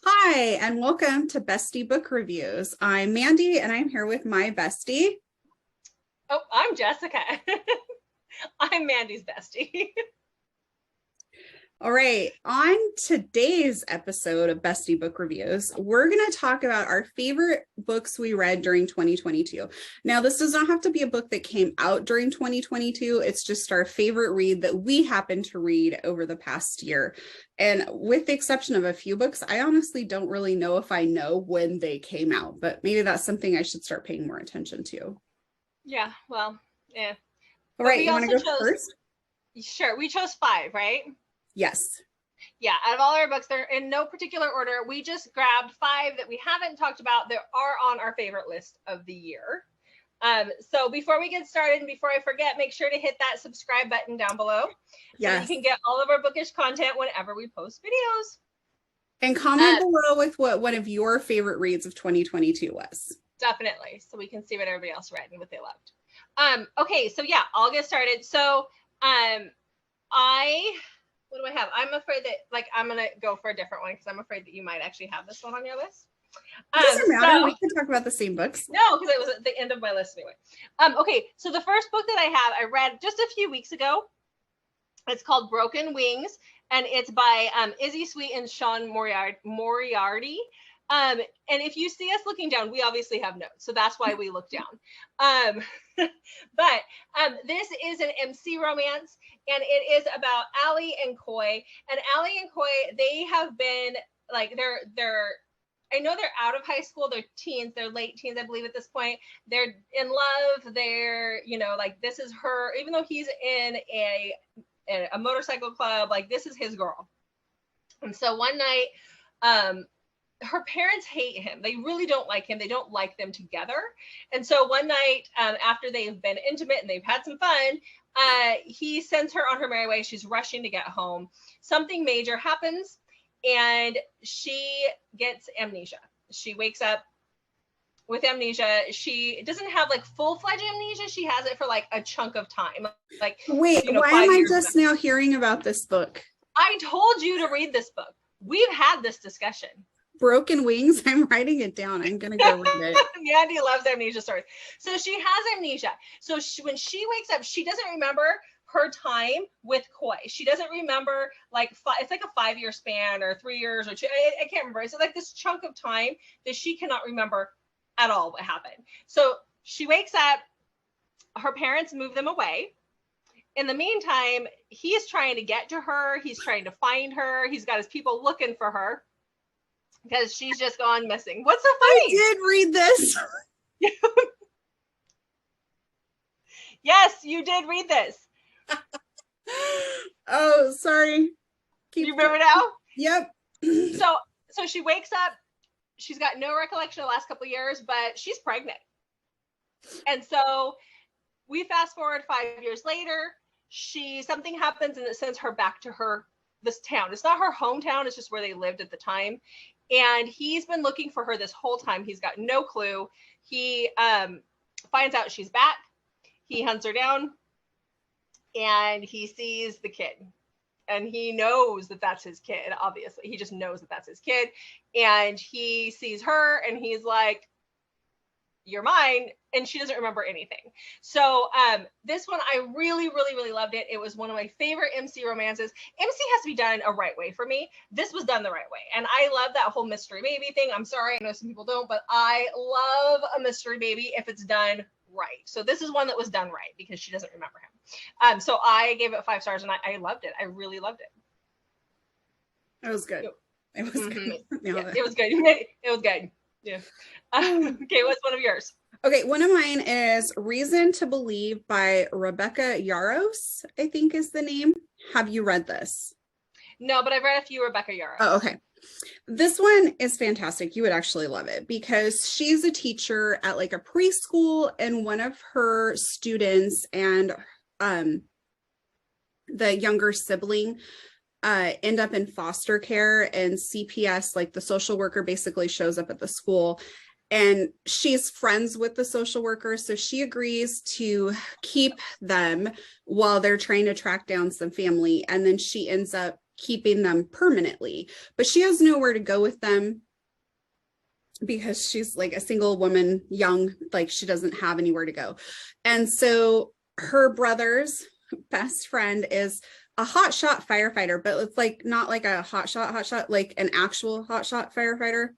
Hi, and welcome to Bestie Book Reviews. I'm Mandy, and I'm here with my bestie. Oh, I'm Jessica. I'm Mandy's bestie. All right, on today's episode of Bestie Book Reviews, we're going to talk about our favorite books we read during 2022. Now, this does not have to be a book that came out during 2022. It's just our favorite read that we happened to read over the past year. And with the exception of a few books, I honestly don't really know if I know when they came out, but maybe that's something I should start paying more attention to. Yeah, well, yeah. All right, you want to go first? Sure, we chose 5, right? Yes. Yeah, out of all our books, they're in no particular order. We just grabbed 5 that we haven't talked about that are on our favorite list of the year. So before we get started and before I forget, make sure to hit that subscribe button down below. Yes. So that you can get all of our bookish content whenever we post videos. And comment below with what one of your favorite reads of 2022 was. Definitely, so we can see what everybody else read and what they loved. Okay, so yeah, I'll get started. So what do I have? I'm afraid that I'm gonna go for a different one because I'm afraid that you might actually have this one on your list. It doesn't matter. We can talk about the same books. No, because it was at the end of my list anyway. Okay, so the first book that I read just a few weeks ago. It's called Broken Wings, and it's by Izzy Sweet and Sean Moriarty. And if you see us looking down, we obviously have notes, so that's why we look down. But this is an MC romance, and it is about Allie and Coy. And Allie and Coy, they have been I know they're out of high school. They're teens. They're late teens, I believe, at this point. They're in love. They're, this is her, even though he's in a motorcycle club, this is his girl. And so one night, her parents hate him. They really don't like him. They don't like them together. And so one night, after they've been intimate and they've had some fun, he sends her on her merry way. She's rushing to get home. Something major happens, and she gets amnesia. She wakes up with amnesia. She doesn't have full-fledged amnesia. She has it for a chunk of time. Wait, why am I just now hearing about this book? I told you to read this book. We've had this discussion. Broken Wings. I'm writing it down. I'm gonna go read it. Mandy loves amnesia stories. So she has amnesia. So when she wakes up, she doesn't remember her time with Coy. She doesn't remember it's a 5-year span or 3 years or 2. I can't remember. It's this chunk of time that she cannot remember at all what happened. So she wakes up. Her parents move them away. In the meantime, he is trying to get to her. He's trying to find her. He's got his people looking for her because she's just gone missing. What's so funny? I did read this. Yes, you did read this. Oh, sorry. You remember now? Yep. So she wakes up. She's got no recollection of the last couple of years, but she's pregnant. And so we fast forward 5 years later. Something happens and it sends her back to this town. It's not her hometown. It's just where they lived at the time. And he's been looking for her this whole time. He's got no clue. He finds out she's back. He hunts her down and he sees the kid. And he knows that that's his kid, obviously. He just knows that that's his kid. And he sees her and he's like, "You're mine." And she doesn't remember anything. So this one, I really, really, really loved it. It was one of my favorite MC romances. MC has to be done a right way for me. This was done the right way. And I love that whole mystery baby thing. I'm sorry, I know some people don't, but I love a mystery baby if it's done right. So this is one that was done right because she doesn't remember him. So I gave it 5 stars and I loved it. I really loved it. It was good. It was good. Yeah, it was good. It was good. Yeah. Okay, what's one of yours? Okay, one of mine is Reason to Believe by Rebecca Yarros, I think is the name. Have you read this? No, but I've read a few Rebecca Yarros. Oh, okay. This one is fantastic. You would actually love it because she's a teacher at a preschool, and one of her students and the younger sibling end up in foster care, and CPS, the social worker, basically shows up at the school, and she's friends with the social worker. So she agrees to keep them while they're trying to track down some family. And then she ends up keeping them permanently, but she has nowhere to go with them because she's like a single woman, young, like she doesn't have anywhere to go. And so her brother's best friend is a hotshot firefighter, but it's like not like a hotshot, like an actual hotshot firefighter.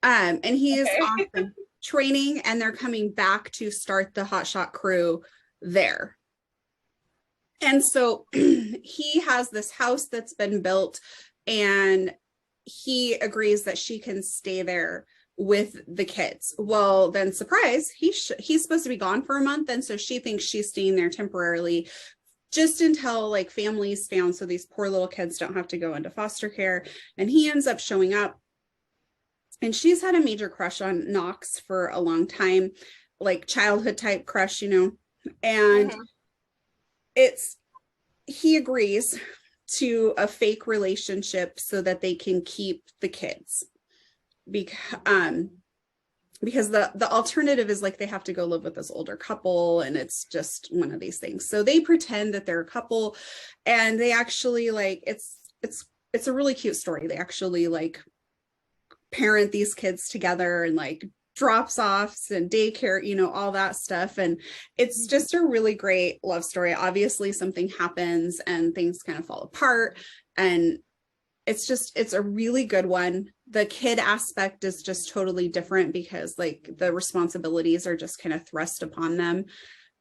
And he is off training, and they're coming back to start the hotshot crew there. And so he has this house that's been built, and he agrees that she can stay there with the kids. Well, then surprise, he's supposed to be gone for a month, and so she thinks she's staying there temporarily just until like family's found, so these poor little kids don't have to go into foster care. And he ends up showing up, and she's had a major crush on Knox for a long time, like childhood type crush, you know. And he agrees to a fake relationship so that they can keep the kids, because the alternative is like they have to go live with this older couple, and it's just one of these things. So they pretend that they're a couple, and they actually like it's a really cute story. They actually like parent these kids together, and like drops offs and daycare, you know, all that stuff. And it's just a really great love story. Obviously something happens and things kind of fall apart, and it's a really good one. The kid aspect is just totally different because like the responsibilities are just kind of thrust upon them.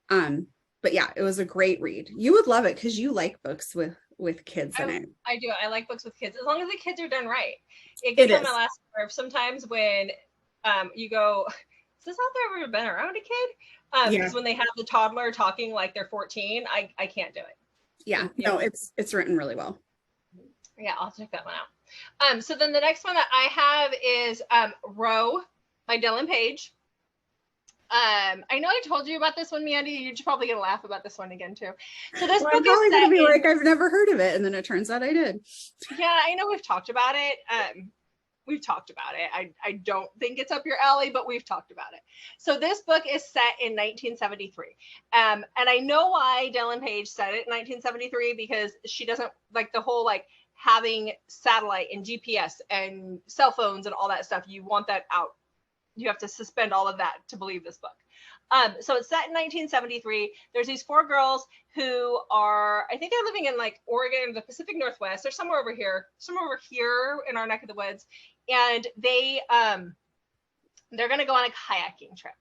But yeah, it was a great read. You would love it because you like books with kids in it. I do. I like books with kids, as long as the kids are done right. It gets on my last nerve sometimes when you go, is this out there ever been around a kid? Because when they have the toddler talking like they're 14, I can't do it. Yeah, no, it's written really well. Yeah, I'll check that one out. So then the next one that I have is Rowe by Dylan Page. I know I told you about this one, Mandy. You're probably gonna laugh about this one again too. So this book is gonna be like, I've never heard of it, and then it turns out I did. Yeah, I know we've talked about it. I don't think it's up your alley, but we've talked about it. So this book is set in 1973. And I know why Dylan Page said it in 1973, because she doesn't like the whole like having satellite and GPS and cell phones and all that stuff. You want that out. You have to suspend all of that to believe this book. So it's set in 1973. There's these 4 girls who are, I think they're living in like Oregon, the Pacific Northwest, or somewhere over here in our neck of the woods. And they're going to go on a kayaking trip.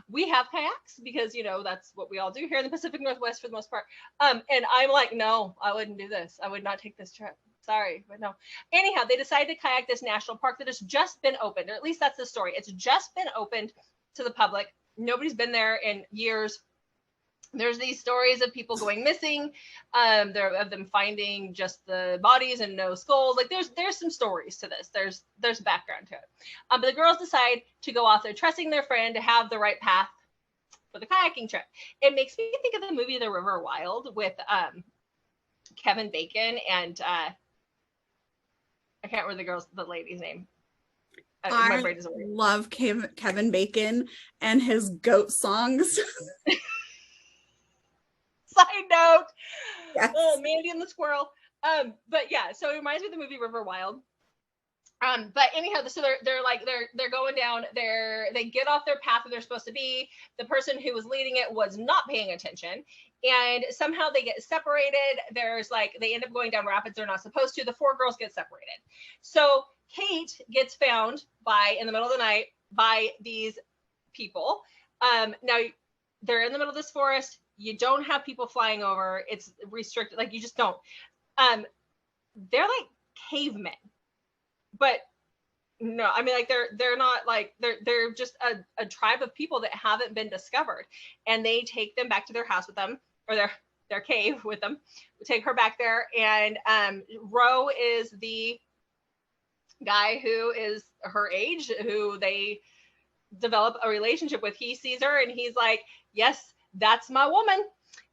We have kayaks because, you know, that's what we all do here in the Pacific Northwest for the most part. And I'm like, no, I wouldn't do this. I would not take this trip. Sorry, but no. Anyhow, they decided to kayak this national park that has just been opened, or at least that's the story. It's just been opened to the public. Nobody's been there in years. There's these stories of people going missing, of them finding just the bodies and no skulls. Like there's some stories to this. There's background to it. But the girls decide to go off there, trusting their friend to have the right path for the kayaking trip. It makes me think of the movie The River Wild with Kevin Bacon and I can't remember the lady's name. I love Kevin Bacon and his goat songs. Side note. Yes. Oh, Mandy and the squirrel. But yeah, so it reminds me of the movie River Wild. But anyhow, so they're going down there. They get off their path where they're supposed to be. The person who was leading it was not paying attention, and somehow they get separated. They end up going down rapids they're not supposed to. The 4 girls get separated. So Kate gets found in the middle of the night by these people. Now they're in the middle of this forest. You don't have people flying over. It's restricted. Like you just don't. They're like cavemen. But no, I mean, like they're not like they're just a tribe of people that haven't been discovered, and they take them back to their house with them, or their cave with them. We take her back there, and Rowe is the guy who is her age, who they develop a relationship with. He sees her, and he's like, "Yes, that's my woman."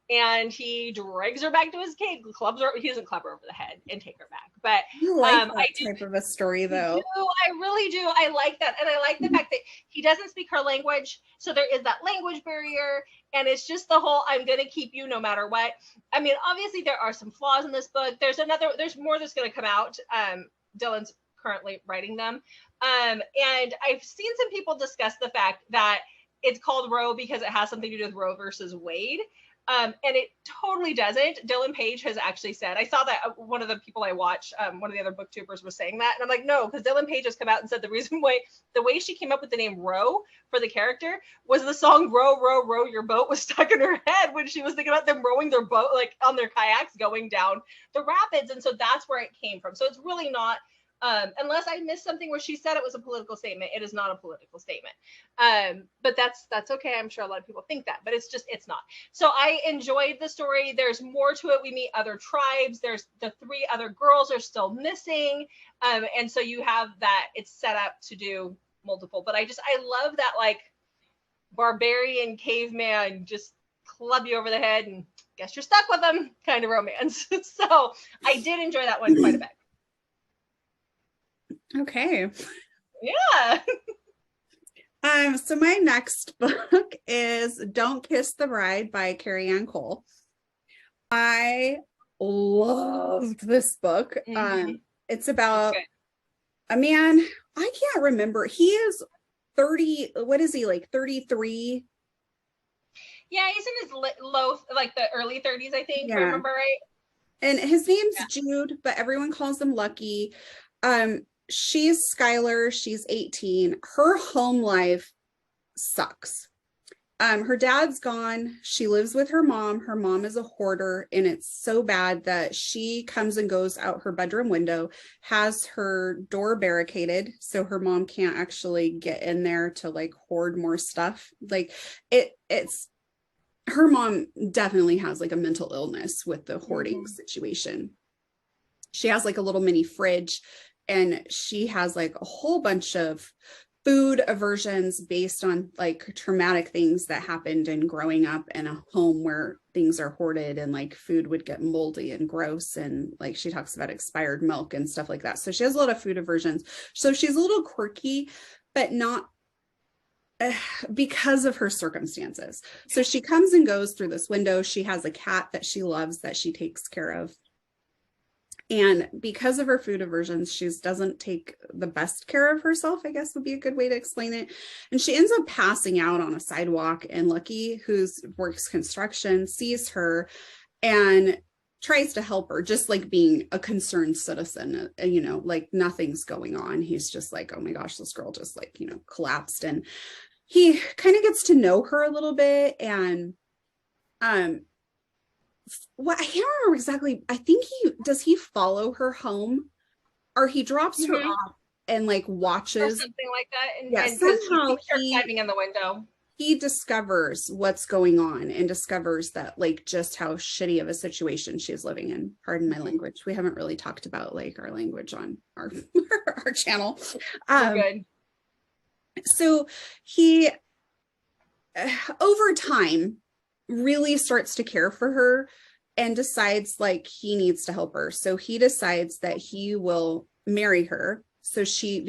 and he drags her back to his cave, clubs her. He doesn't club her over the head and take her back, but I like that I do, type of a story, though. I really do. I like that, and I like the fact that he doesn't speak her language, so there is that language barrier, and it's just the whole "I'm going to keep you no matter what." I mean, obviously there are some flaws in this book. There's more that's going to come out. Dylan's currently writing them, and I've seen some people discuss the fact that it's called Rowe because it has something to do with Roe versus Wade. And it totally doesn't. Dylan Page has actually said, I saw that one of the people I watch, one of the other booktubers was saying that. And I'm like, no, because Dylan Page has come out and said the reason why, the way she came up with the name Rowe for the character was the song Row, Row, Row Your Boat was stuck in her head when she was thinking about them rowing their boat, like on their kayaks going down the rapids. And so that's where it came from. So it's really not, unless I missed something where she said it was a political statement, it is not a political statement. But that's okay. I'm sure a lot of people think that, but it's not. So I enjoyed the story. There's more to it. We meet other tribes. There's the 3 other girls are still missing. And so you have that it's set up to do multiple, but I love that like barbarian caveman just club you over the head and guess you're stuck with them kind of romance. So I did enjoy that one quite a bit. Okay. Yeah. So my next book is Don't Kiss the Bride by Carian. I loved this book. It's about a man, I can't remember. He is 30, what is he, like 33? Yeah, he's in his low, like the early 30s, I think, if I remember right. And his name's Jude, but everyone calls him Lucky. She's Skylar, she's 18. Her home life sucks. Her dad's gone. She lives with her mom. Her mom is a hoarder, and it's so bad that she comes and goes out her bedroom window, has her door barricaded so her mom can't actually get in there to like hoard more stuff. Like it's her mom definitely has like a mental illness with the hoarding situation. She has like a little mini fridge, and she has like a whole bunch of food aversions based on like traumatic things that happened in growing up in a home where things are hoarded, and like food would get moldy and gross, and like she talks about expired milk and stuff like that. So she has a lot of food aversions. So she's a little quirky, but not because of her circumstances. So she comes and goes through this window. She has a cat that she loves that she takes care of. And because of her food aversions, she doesn't take the best care of herself, I guess would be a good way to explain it. And she ends up passing out on a sidewalk, and Lucky, who works construction, sees her and tries to help her, just like being a concerned citizen, you know, like nothing's going on. He's just like, oh my gosh, this girl just like, you know, collapsed. And he kind of gets to know her a little bit. And well, I can't remember exactly. I think he follow her home, or he drops her off and like watches or something like that. And somehow he climbing in the window. He discovers what's going on and discovers that like just how shitty of a situation she's living in. Pardon my language. We haven't really talked about like our language on our our channel. Good. So he over time really starts to care for her and decides like he needs to help her. So he decides that he will marry her. So she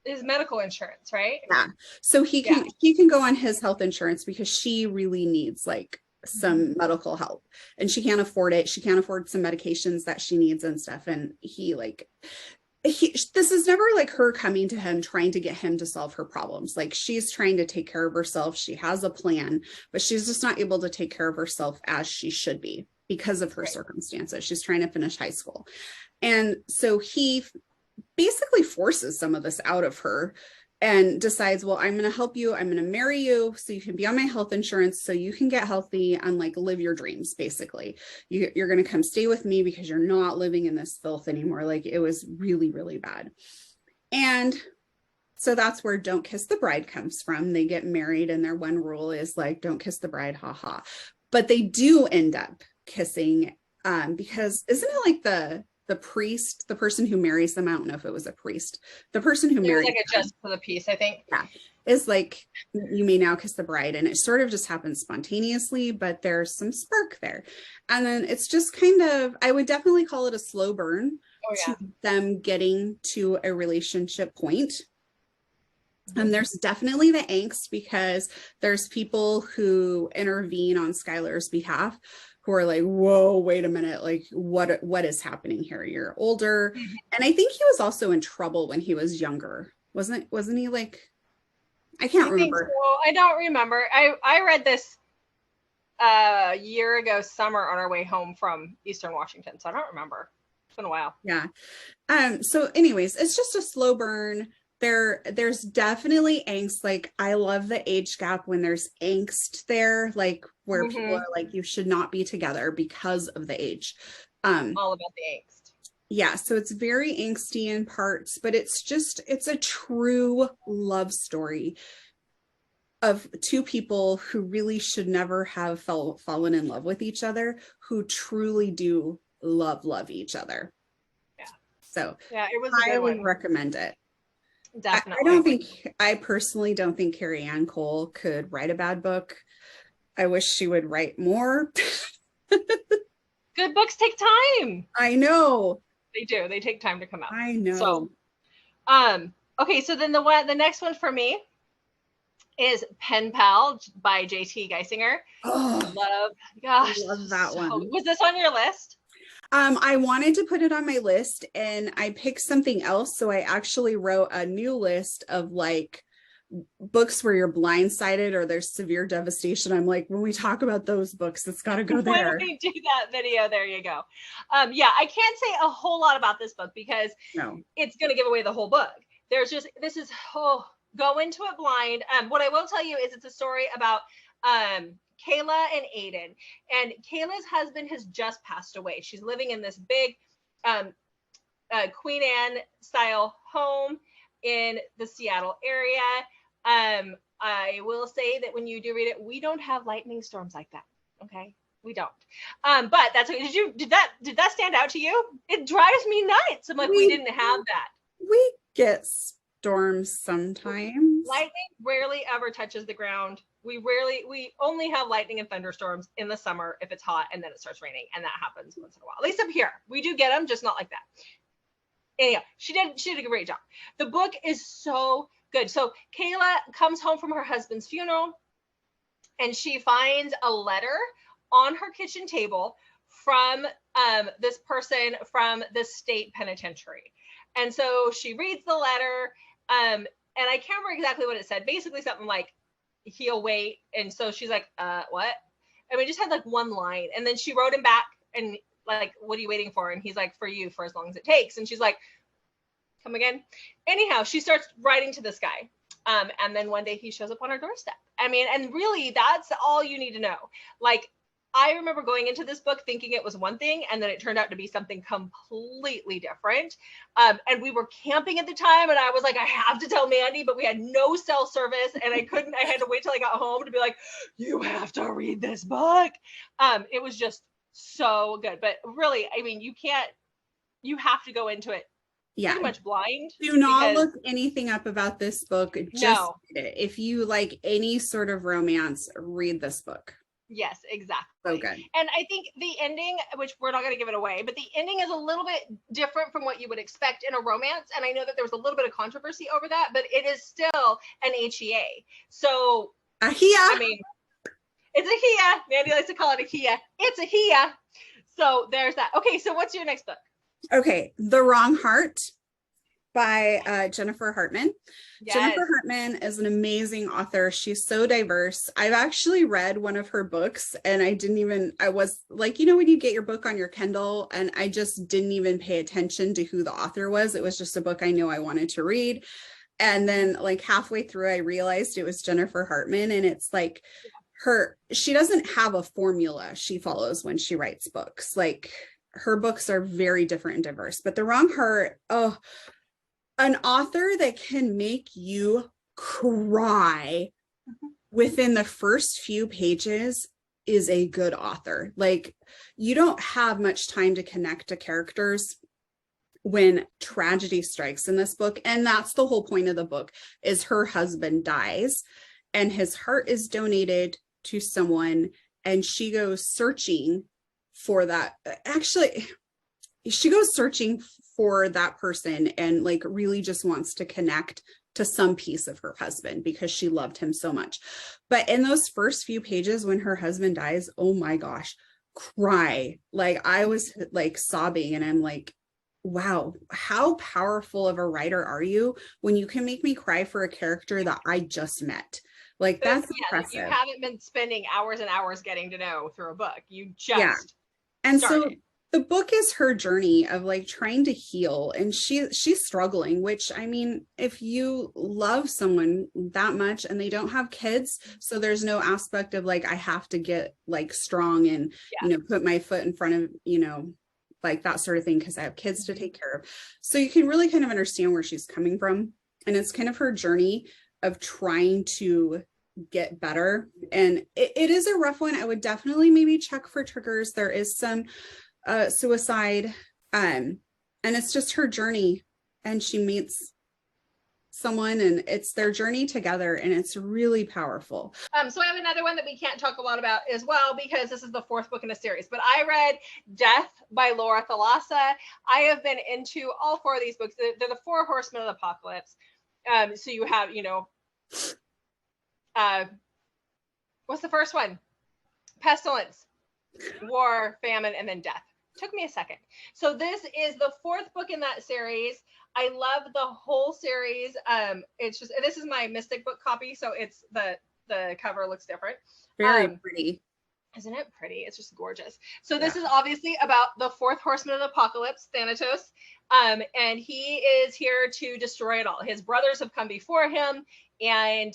his medical insurance, right? Yeah. So he can go on his health insurance because she really needs like some medical help, and she can't afford it. She can't afford some medications that she needs and stuff. And this is never like her coming to him trying to get him to solve her problems. Like she's trying to take care of herself. She has a plan, but she's just not able to take care of herself as she should be because of her circumstances. She's trying to finish high school. And so he basically forces some of this out of her and decides, well, I'm going to help you. I'm going to marry you so you can be on my health insurance so you can get healthy and like live your dreams. Basically, you're going to come stay with me because you're not living in this filth anymore. Like it was really, really bad. And so that's where Don't Kiss the Bride comes from. They get married and their one rule is like, don't kiss the bride, haha. But they do end up kissing because isn't it like the priest, the person who marries them, I don't know if it was a priest, the person who It was married like a them, just for the peace, I think. yeah, is like, you may now kiss the bride, and it sort of just happens spontaneously, but there's some spark there. And then it's just kind of, I would definitely call it a slow burn to them getting to a relationship point. There's definitely the angst because there's people who intervene on Skylar's behalf who are like, whoa, wait a minute, like what is happening here? You're older. And I think he was also in trouble when he was younger. Wasn't he like, I can't remember. Think so. I don't remember. I read this a year ago summer on our way home from Eastern Washington, so I don't remember. It's been a while. Yeah. So anyways, it's just a slow burn. There's definitely angst. Like, I love the age gap when there's angst there, like where people are like, you should not be together because of the age. All about the angst. Yeah, so it's very angsty in parts, but it's a true love story of two people who really should never have fallen in love with each other, who truly do love each other. Yeah. So yeah, it was I would recommend it. Definitely. I personally don't think Carian Cole could write a bad book. I wish she would write more. Good books take time. I know. They do. They take time to come out. I know. So, okay. So then the next one for me is Pen Pal by JT Geissinger. Oh, gosh. I love that one. Was this on your list? I wanted to put it on my list and I picked something else. So I actually wrote a new list of like books where you're blindsided or there's severe devastation. I'm like, when we talk about those books, it's got to go there. When we do that video, there you go. Yeah, I can't say a whole lot about this book because it's going to give away the whole book. Go into it blind. What I will tell you is it's a story about Kayla and Aiden, and Kayla's husband has just passed away. She's living in this big Queen Anne style home in the Seattle area. I will say that when you do read it, we don't have lightning storms like that. Okay, we don't. But that's okay. Did that stand out to you? It drives me nuts. I'm like, we didn't have that. We get storms sometimes. Lightning rarely ever touches the ground. We only have lightning and thunderstorms in the summer if it's hot and then it starts raining, and that happens once in a while. At least up here, we do get them, just not like that. Anyhow, she did a great job. The book is so good. So Kayla comes home from her husband's funeral, and she finds a letter on her kitchen table from this person from the state penitentiary, and so she reads the letter, and I can't remember exactly what it said. Basically, something like, he'll wait. And so she's like, what? And we just had like one line. And then she wrote him back and like, what are you waiting for? And he's like, for you, for as long as it takes. And she's like, come again. Anyhow, she starts writing to this guy. And then one day he shows up on her doorstep. I mean, and really that's all you need to know. Like, I remember going into this book thinking it was one thing, and then it turned out to be something completely different. And we were camping at the time, and I was like, I have to tell Mandy, but we had no cell service, and I had to wait till I got home to be like, you have to read this book. It was just so good. But really, I mean, you have to go into it pretty much blind. Do not look anything up about this book. Just read it. If you like any sort of romance, read this book. Yes, exactly. So good. And I think the ending, which we're not going to give it away, but the ending is a little bit different from what you would expect in a romance. And I know that there was a little bit of controversy over that, but it is still an HEA. So, a HEA. I mean, it's a HEA. Mandy likes to call it a HEA. It's a HEA. So there's that. Okay, so what's your next book? Okay, The Wrong Heart by Jennifer Hartman. Yes. Jennifer Hartman is an amazing author. She's so diverse. I've actually read one of her books, and I was like, you know, when you get your book on your Kindle, and I just didn't even pay attention to who the author was. It was just a book I knew I wanted to read. And then like halfway through, I realized it was Jennifer Hartman, and it's like she doesn't have a formula she follows when she writes books. Like, her books are very different and diverse. But The Wrong Heart, an author that can make you cry within the first few pages is a good author. Like, you don't have much time to connect to characters when tragedy strikes in this book. And that's the whole point of the book, is her husband dies and his heart is donated to someone, and she goes searching for that. Actually, she goes searching for that person and like really just wants to connect to some piece of her husband because she loved him so much. But in those first few pages when her husband dies, oh my gosh, cry. Like I was like sobbing, and I'm like, wow, how powerful of a writer are you when you can make me cry for a character that I just met? Like that's impressive. You haven't been spending hours and hours getting to know through a book. You just and started. So the book is her journey of like trying to heal, and she's struggling, which I mean, if you love someone that much and they don't have kids, so there's no aspect of like I have to get like strong and you know, put my foot in front of, you know, like that sort of thing because I have kids to take care of. So you can really kind of understand where she's coming from, and it's kind of her journey of trying to get better. And it is a rough one. I would definitely maybe check for triggers. There is some suicide, and it's just her journey, and she meets someone and it's their journey together, and it's really powerful. So I have another one that we can't talk a lot about as well because this is the fourth book in a series, but I read Death by Laura Thalassa. I have been into all four of these books. They're the four horsemen of the apocalypse. So you have, you know, what's the first one? Pestilence, war, famine, and then death. Took me a second. So this is the fourth book in that series. I love the whole series. It's just, this is my Mystic book copy, so it's the cover looks different. Very pretty. Isn't it pretty? It's just gorgeous. So this is obviously about the fourth horseman of the apocalypse, Thanatos. And he is here to destroy it all. His brothers have come before him, and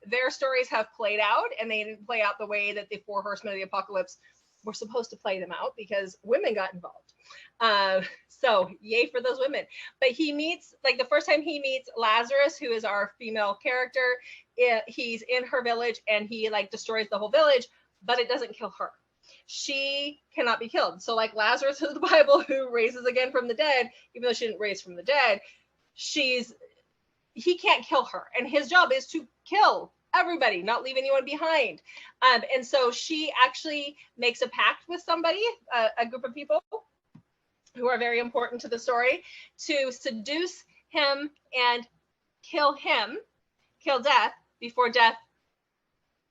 their stories have played out, and they didn't play out the way that the four horsemen of the apocalypse were supposed to play them out because women got involved. So yay for those women. But he meets, like the first time he meets Lazarus, who is our female character, he's in her village and he like destroys the whole village, but it doesn't kill her. She cannot be killed. So like Lazarus of the Bible, who raises again from the dead, even though she didn't raise from the dead, he can't kill her. And his job is to kill everybody, not leave anyone behind. And so she actually makes a pact with somebody, a group of people who are very important to the story, to seduce him and kill death before death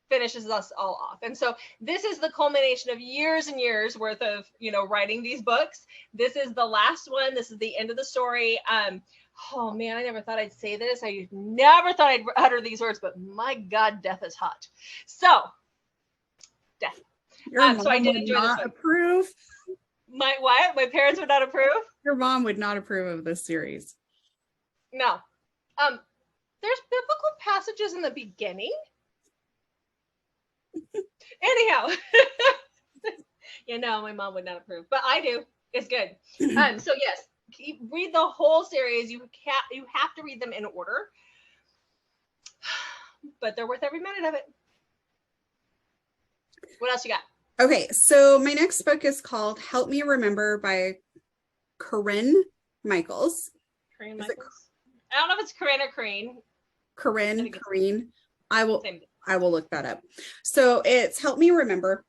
finishes us all off. And so this is the culmination of years and years worth of, you know, writing these books. This is the last one. This is the end of the story. Oh man, I never thought I'd say this. I never thought I'd utter these words, but my God, death is hot. So, death. Your mom so I did would enjoy not this one. approve. My what? My parents would not approve? Your mom would not approve of this series. No. There's biblical passages in the beginning. Anyhow, you know, my mom would not approve, but I do. It's good. So yes, read the whole series. You have to read them in order, but they're worth every minute of it. What else you got? Okay, so my next book is called Help Me Remember by Corinne Michaels. Corinne Michaels? I don't know if it's Corinne or Corinne. Corinne. I will look that up. So it's Help Me Remember,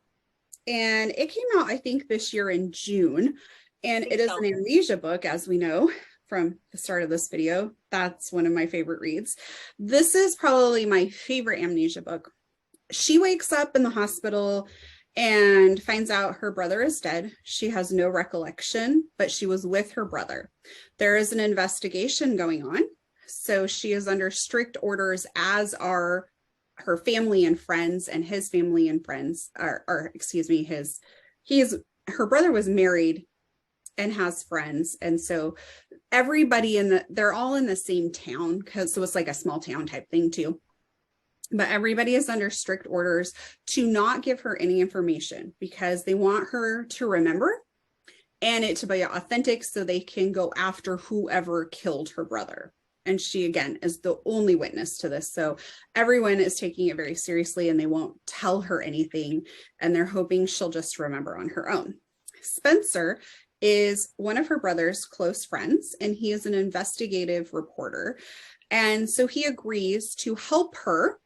and it came out, I think, this year in June, and it is an amnesia book, as we know from the start of this video. That's one of my favorite reads. This is probably my favorite amnesia book. She wakes up in the hospital and finds out her brother is dead. She has no recollection, but she was with her brother. There is an investigation going on, so she is under strict orders, as are her family and friends, and his family and friends her brother was married and has friends, and so everybody they're all in the same town, so it's like a small town type thing too. But everybody is under strict orders to not give her any information because they want her to remember and it to be authentic so they can go after whoever killed her brother. And she, again, is the only witness to this. So everyone is taking it very seriously and they won't tell her anything. And they're hoping she'll just remember on her own. Spencer is one of her brother's close friends, and he is an investigative reporter. And so he agrees to help her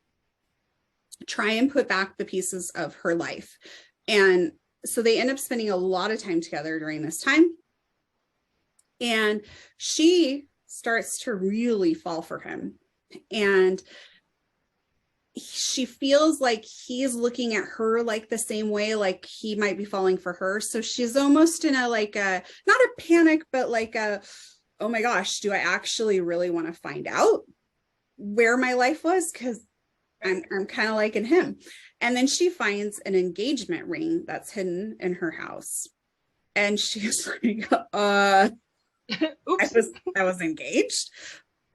try and put back the pieces of her life. And so they end up spending a lot of time together during this time. And she starts to really fall for him. And she feels like he's looking at her like the same way, like he might be falling for her. So she's almost in a, like a, not a panic, but like a, oh my gosh, do I actually really want to find out where my life was? Because I'm kind of liking him. And then she finds an engagement ring that's hidden in her house. And she's like, Oops. I was engaged.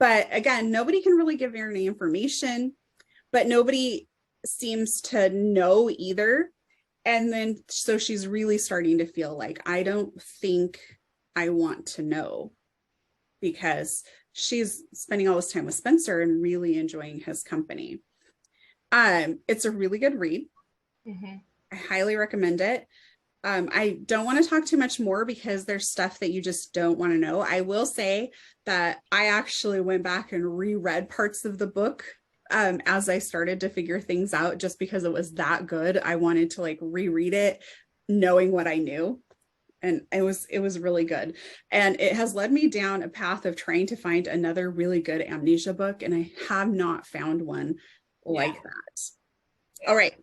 But again, nobody can really give her any information, but nobody seems to know either. And then, so she's really starting to feel like, I don't think I want to know, because she's spending all this time with Spencer and really enjoying his company. It's a really good read. Mm-hmm. I highly recommend it. I don't want to talk too much more because there's stuff that you just don't want to know. I will say that I actually went back and reread parts of the book as I started to figure things out, just because it was that good. I wanted to like reread it knowing what I knew. And it was really good. And it has led me down a path of trying to find another really good amnesia book. And I have not found one like that. All right.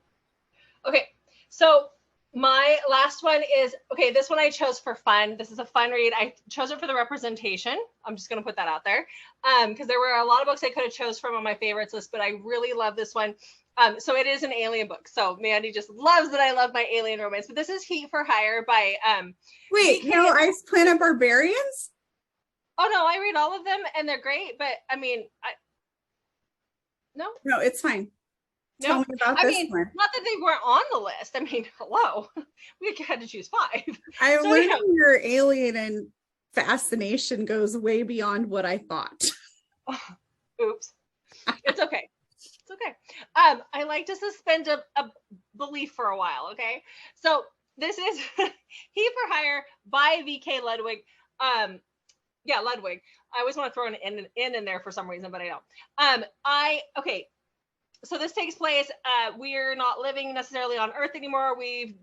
Okay. So my last one is, okay, this one I chose for fun. This is a fun read. I chose it for the representation. I'm just going to put that out there. Because there were a lot of books I could have chose from on my favorites list, but I really love this one. So it is an alien book. So Mandy just loves that I love my alien romance. But this is Heat for Hire by Wait, no, Ice Planet Barbarians? Oh no, I read all of them and they're great, but I mean, no, it's fine. No, Tell me about this one. Not that they weren't on the list. I mean, hello, we had to choose 5. I learned your alien and fascination goes way beyond what I thought. Oops. It's okay. It's okay. I like to suspend a belief for a while. Okay. So this is He for Hire by VK Ludwig. Ludwig. I always want to throw an in there for some reason, but I don't. Okay. So this takes place, we're not living necessarily on Earth anymore. We've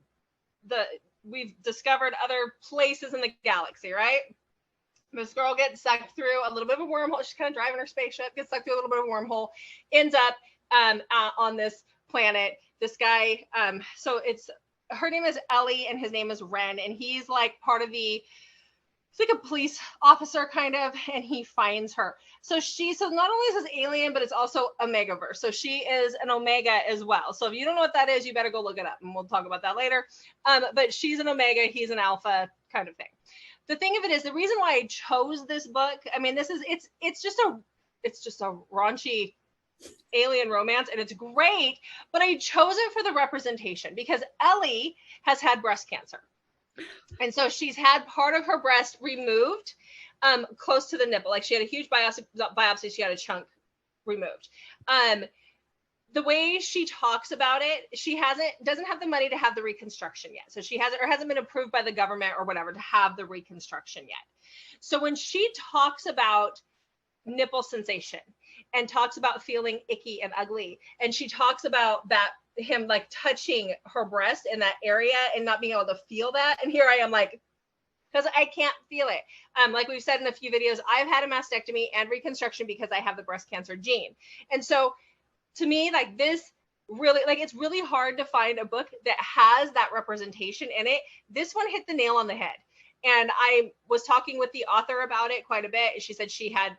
discovered other places in the galaxy, right? This girl gets sucked through a little bit of a wormhole. She's kind of driving her spaceship, gets sucked through a little bit of a wormhole, ends up on this planet. This guy, so her name is Ellie and his name is Ren, and he's like part of it's like a police officer kind of, and he finds her. So not only is this alien, but it's also Omegaverse. So she is an Omega as well. So if you don't know what that is, you better go look it up, and we'll talk about that later. But she's an Omega, he's an Alpha kind of thing. The thing of it is, the reason why I chose this book, I mean, it's just a raunchy alien romance, and it's great, but I chose it for the representation because Ellie has had breast cancer. And so she's had part of her breast removed close to the nipple. Like she had a huge biopsy, she had a chunk removed. The way she talks about it, she doesn't have the money to have the reconstruction yet. So she hasn't been approved by the government or whatever to have the reconstruction yet. So when she talks about nipple sensation and talks about feeling icky and ugly, and she talks about that him like touching her breast in that area and not being able to feel that, and here I am like, because I can't feel it. Like we've said in a few videos, I've had a mastectomy and reconstruction because I have the breast cancer gene. And so to me, like this really, like it's really hard to find a book that has that representation in it. This one hit the nail on the head. And I was talking with the author about it quite a bit. She said she had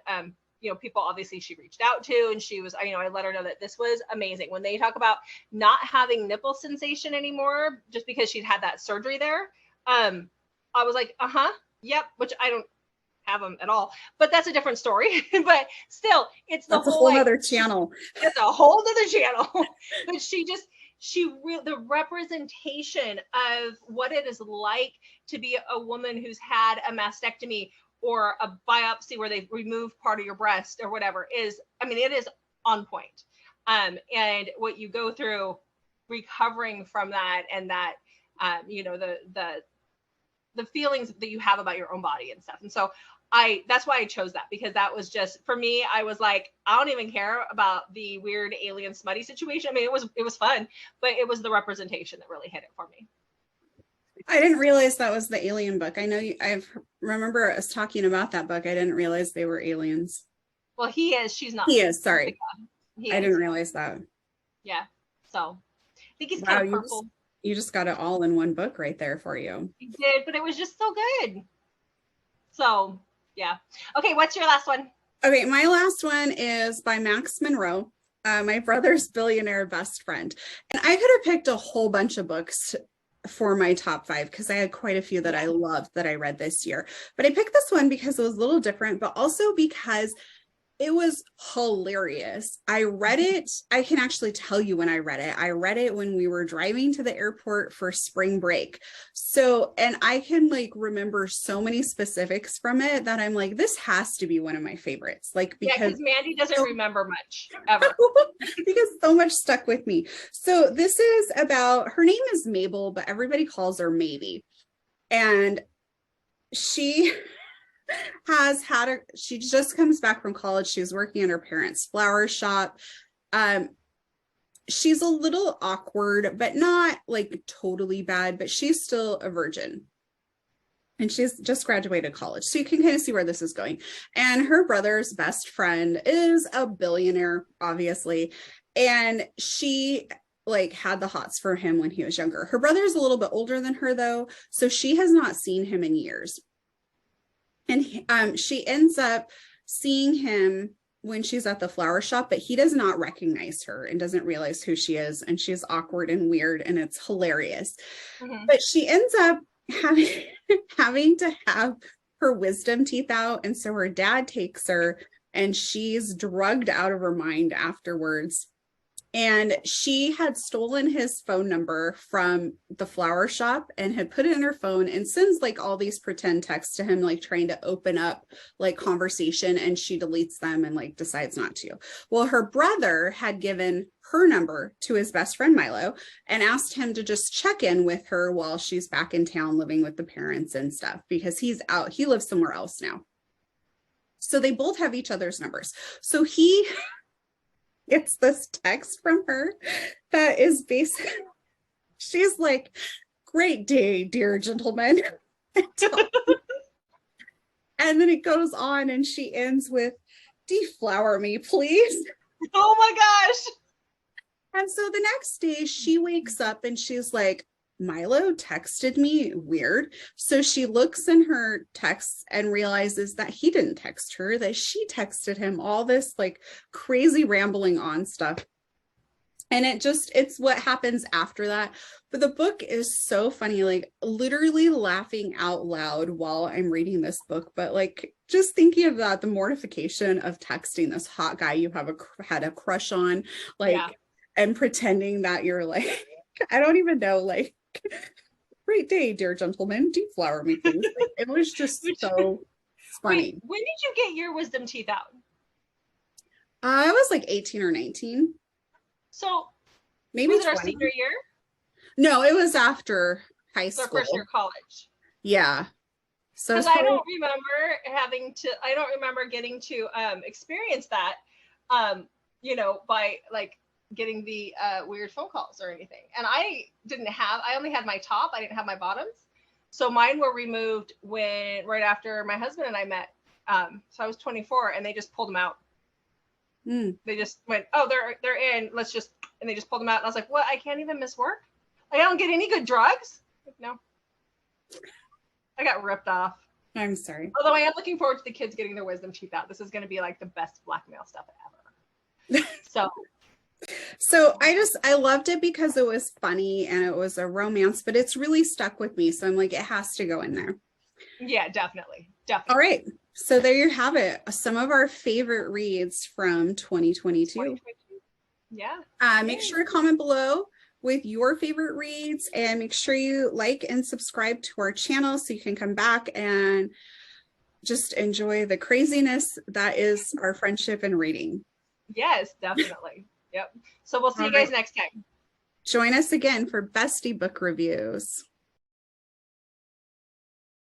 people obviously she reached out to, and she was, I let her know that this was amazing. When they talk about not having nipple sensation anymore, just because she'd had that surgery there, I was like, yep, which I don't have them at all, but that's a different story. But still, it's the whole other channel. It's a whole other channel. But the representation of what it is like to be a woman who's had a mastectomy or a biopsy where they remove part of your breast or whatever it is on point. And what you go through recovering from that, and that, the feelings that you have about your own body and stuff. And so that's why I chose that, because that was just, for me, I was like, I don't even care about the weird alien smutty situation. I mean, it was fun, but it was the representation that really hit it for me. I didn't realize that was the alien book. I know I remember us talking about that book. I didn't realize they were aliens. Well, he is, she's not. He is, sorry. I didn't realize that. Yeah. So I think he's kind of purple. You just got it all in one book right there for you. I did, but it was just so good. So yeah. Okay, what's your last one? Okay, my last one is by Max Monroe, my brother's billionaire best friend. And I could have picked a whole bunch of books for my top 5 because I had quite a few that I loved that I read this year. But I picked this one because it was a little different, but also because it was hilarious. I read it. I can actually tell you when I read it. I read it when we were driving to the airport for spring break. So, and I can like remember so many specifics from it that I'm like, this has to be one of my favorites. Like, because Mandy doesn't remember much ever. Because so much stuck with me. So this is about, her name is Mabel, but everybody calls her Maybe. And she she just comes back from college. She was working in her parents' flower shop. She's a little awkward, but not like totally bad, but she's still a virgin. And she's just graduated college. So you can kind of see where this is going. And her brother's best friend is a billionaire, obviously. And she like had the hots for him when he was younger. Her brother's a little bit older than her though. So she has not seen him in years. And she ends up seeing him when she's at the flower shop, but he does not recognize her and doesn't realize who she is. And she's awkward and weird, and it's hilarious. Mm-hmm. But she ends up having to have her wisdom teeth out. And so her dad takes her, and she's drugged out of her mind afterwards. And she had stolen his phone number from the flower shop and had put it in her phone and sends like all these pretend texts to him, like trying to open up like conversation, and she deletes them and like decides not to. Well, her brother had given her number to his best friend Milo and asked him to just check in with her while she's back in town living with the parents and stuff, because he's out, he lives somewhere else now. So they both have each other's numbers. So he gets this text from her that is basically, she's like, "Great day, dear gentleman." And then it goes on and she ends with, "Deflower me, please." Oh my gosh. And so the next day she wakes up and she's like, "Milo texted me weird." So she looks in her texts and realizes that he didn't text her, that she texted him all this like crazy rambling on stuff. And it's what happens after that. But the book is so funny, like literally laughing out loud while I'm reading this book. But like just thinking of that, the mortification of texting this hot guy you had a crush on, like, and pretending that you're like, I don't even know, like, "Great day, dear gentleman, deflower me, please." Like, it was just so funny. Wait, when did you get your wisdom teeth out? I was like 18 or 19. So maybe was it our senior year? No, it was after high school. First year of college. Yeah. So because I don't remember getting to experience that, by like getting the weird phone calls or anything. And I only had my top, I didn't have my bottoms. So mine were removed right after my husband and I met. So I was 24 and they just pulled them out. They just went, "Oh, they're in, and they just pulled them out." And I was like, "What? I can't even miss work? I don't get any good drugs?" Like, no. I got ripped off. I'm sorry. Although I am looking forward to the kids getting their wisdom teeth out. This is going to be like the best blackmail stuff ever. So I loved it because it was funny and it was a romance, but it's really stuck with me. So I'm like, it has to go in there. Yeah, definitely. All right. So there you have it. Some of our favorite reads from 2022. Yeah. Make sure to comment below with your favorite reads, and make sure you like and subscribe to our channel so you can come back and just enjoy the craziness that is our friendship and reading. Yes, definitely. Yep. So we'll see you guys next time. Join us again for Bestie Book Reviews.